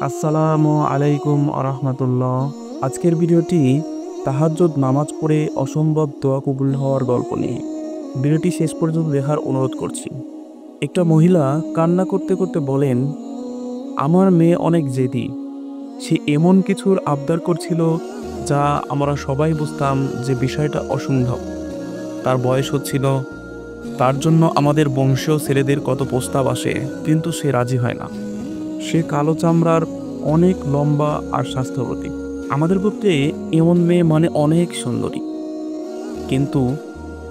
আসসালামু আলাইকুম আরহামাতুল্লাহ। আজকের ভিডিওটি তাহাজ্জুদ নামাজ পড়ে অসম্ভব দোয়া কবুল হওয়ার গল্প নিয়ে। ভিডিওটি শেষ পর্যন্ত দেখার অনুরোধ করছি। একটা মহিলা কান্না করতে করতে বলেন, আমার মেয়ে অনেক জেদি। সে এমন কিছুর আবদার করছিল যা আমরা সবাই বুঝতাম যে বিষয়টা অসম্ভব। তার বয়স হচ্ছিল, তার জন্য আমাদের বংশীয় ছেলেদের কত প্রস্তাব আসে, কিন্তু সে রাজি হয় না। সে কালো চামড়ার, অনেক লম্বা আর স্বাস্থ্যবতী। আমাদের পক্ষে এমন মেয়ে মানে অনেক সুন্দরী। কিন্তু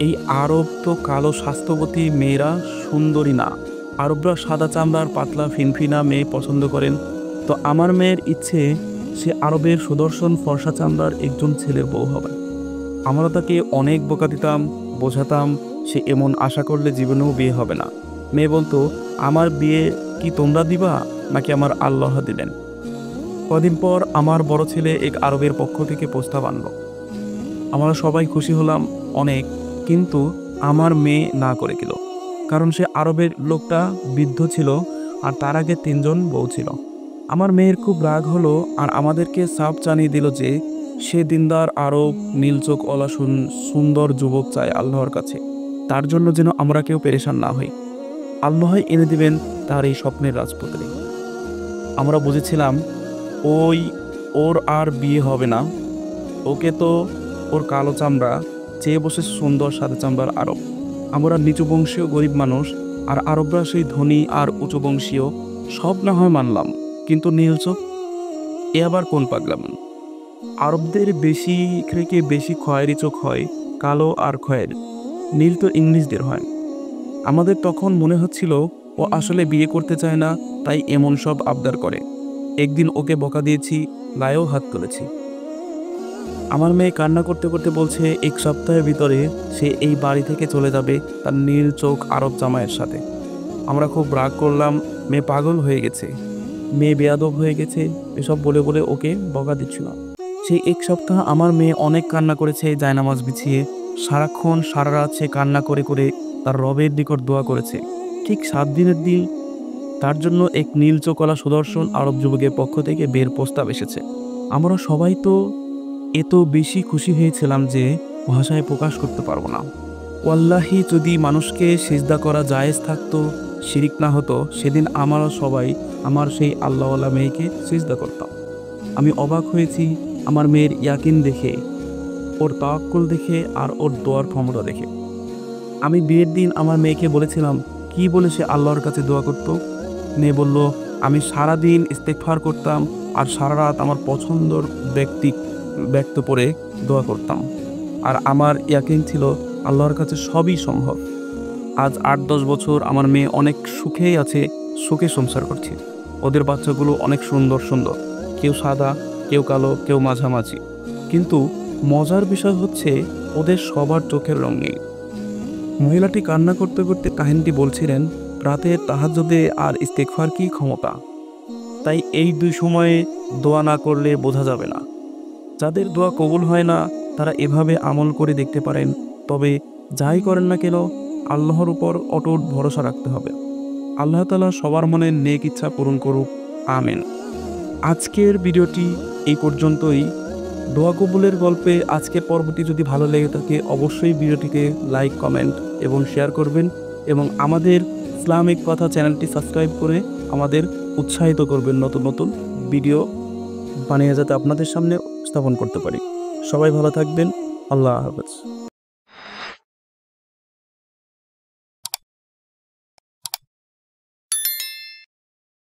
এই আরব তো কালো স্বাস্থ্যবতী মেয়েরা সুন্দরী না। আরবরা সাদা চামড়ার পাতলা ফিনফিনা মেয়ে পছন্দ করেন। তো আমার মেয়ের ইচ্ছে সে আরবের সুদর্শন ফর্সা চামড়ার একজন ছেলের বউ হবে। আমরা তাকে অনেক বোকা দিতাম, বোঝাতাম সে এমন আশা করলে জীবনেও বিয়ে হবে না। মেয়ে বলতো, আমার বিয়ে কি তোমরা দিবা নাকি আমার আল্লাহ দিলেন? কদিন পর আমার বড় ছেলে এক আরবের পক্ষ থেকে প্রস্তাব আনলো। আমরা সবাই খুশি হলাম অনেক, কিন্তু আমার মেয়ে না করে গেল। কারণ সে আরবের লোকটা বৃদ্ধ ছিল আর তার আগে 3 জন বউ ছিল। আমার মেয়ের খুব রাগ হলো আর আমাদেরকে সাফ জানিয়ে দিল যে সে দিনদার আরব নীলচোখ ওলা সুন্দর যুবক চায় আল্লাহর কাছে। তার জন্য যেন আমরা কেউ পেরেশান না হই। আল্লাহ এনে দিবেন তার এই স্বপ্নের রাজপুত্রী। আমরা বুঝেছিলাম ওর আর বিয়ে হবে না। ওকে তো ওর কালো চামড়া চেয়ে বসে সুন্দর সাদা চামড়ার আরব। আমরা নিচু বংশীয় গরিব মানুষ, আর আরবরা সেই ধনী আর উঁচু বংশীয়। সব না হয় মানলাম, কিন্তু নীল চোখ, এ আবার কোন পাগলাম? আরবদের বেশি খয়েরি চোখ হয়, কালো আর খয়ের। নীল তো ইংলিশদের হয়। আমাদের তখন মনে হচ্ছিল ও আসলে বিয়ে করতে চায় না, তাই এমন সব আবদার করে। একদিন ওকে বকা দিয়েছি, গায়েও হাত তুলেছি। আমার মেয়ে কান্না করতে করতে বলছে 1 সপ্তাহের ভিতরে সে এই বাড়ি থেকে চলে যাবে তার নীল চোখ আরব জামাইয়ের সাথে। আমরা খুব রাগ করলাম, মেয়ে পাগল হয়ে গেছে, মেয়ে বেয়াদব হয়ে গেছে, এসব বলে বলে ওকে বকা দিচ্ছিল। সেই 1 সপ্তাহ আমার মেয়ে অনেক কান্না করেছে, জায়নামাজ বিছিয়ে সারাক্ষণ সারা রাত সে কান্না করে করে তার রবের নিকট দোয়া করেছে। ঠিক 7 দিনের দিন তার জন্য এক নীল চোখওয়ালা সুদর্শন আরব যুবকের পক্ষ থেকে বের প্রস্তাব এসেছে। আমরা সবাই তো এত বেশি খুশি হয়েছিলাম যে ভাষায় প্রকাশ করতে পারবো না। ওয়াল্লাহি, যদি মানুষকে সিজদা করা জায়েজ থাকতো, শিরিক না হতো, সেদিন আমরা সবাই আমার সেই আল্লাহওয়ালা মেয়েকে সিজদা করতাম। আমি অবাক হয়েছি আমার মেয়ের ইয়াকিন দেখে, ওর তাওয়াক্কুল দেখে আর ওর দোয়ার ক্ষমতা দেখে। আমি বিয়ের দিন আমার মেয়েকে বলেছিলাম কি বলে সে আল্লাহর কাছে দোয়া করতো। মেয়ে বলল, আমি সারাদিন ইস্তেগফার করতাম আর সারা রাত আমার পছন্দর ব্যক্ত পড়ে দোয়া করতাম। আর আমার ইয়াকিন ছিল আল্লাহর কাছে সবই সম্ভব। আজ 8-10 বছর আমার মেয়ে অনেক সুখেই আছে, সুখে সংসার করছে। ওদের বাচ্চাগুলো অনেক সুন্দর সুন্দর, কেউ সাদা, কেউ কালো, কেউ মাঝামাঝি। কিন্তু মজার বিষয় হচ্ছে ওদের সবার চোখের রং নেই। মহিলাটি কান্না করতে করতে কাহিনীটি বলছিলেন, রাতে তাহাজ্জুদে আর ইস্তেগফার কি ক্ষমতা। তাই এই 2 সময়ে দোয়া না করলে বোঝা যাবে না। যাদের দোয়া কবুল হয় না তারা এভাবে আমল করে দেখতে পারেন। তবে যাই করেন না কেন, আল্লাহর উপর অটুট ভরসা রাখতে হবে। আল্লাহ তাআলা সবার মনের নেক ইচ্ছা পূরণ করুক, আমিন। আজকের ভিডিওটি এই পর্যন্তই। দোয়া কবুলের গল্পে আজকের পর্বটি যদি ভালো লেগে থাকে অবশ্যই ভিডিওটিকে লাইক, কমেন্ট এবং শেয়ার করবেন, এবং আমাদের ইসলামিক কথা চ্যানেলটি সাবস্ক্রাইব করে আমাদের উৎসাহিত করবেন নতুন নতুন ভিডিও বানিয়ে যাতে আপনাদের সামনে স্থাপন করতে পারি। সবাই ভালো থাকবেন। আল্লাহ হাফেজ।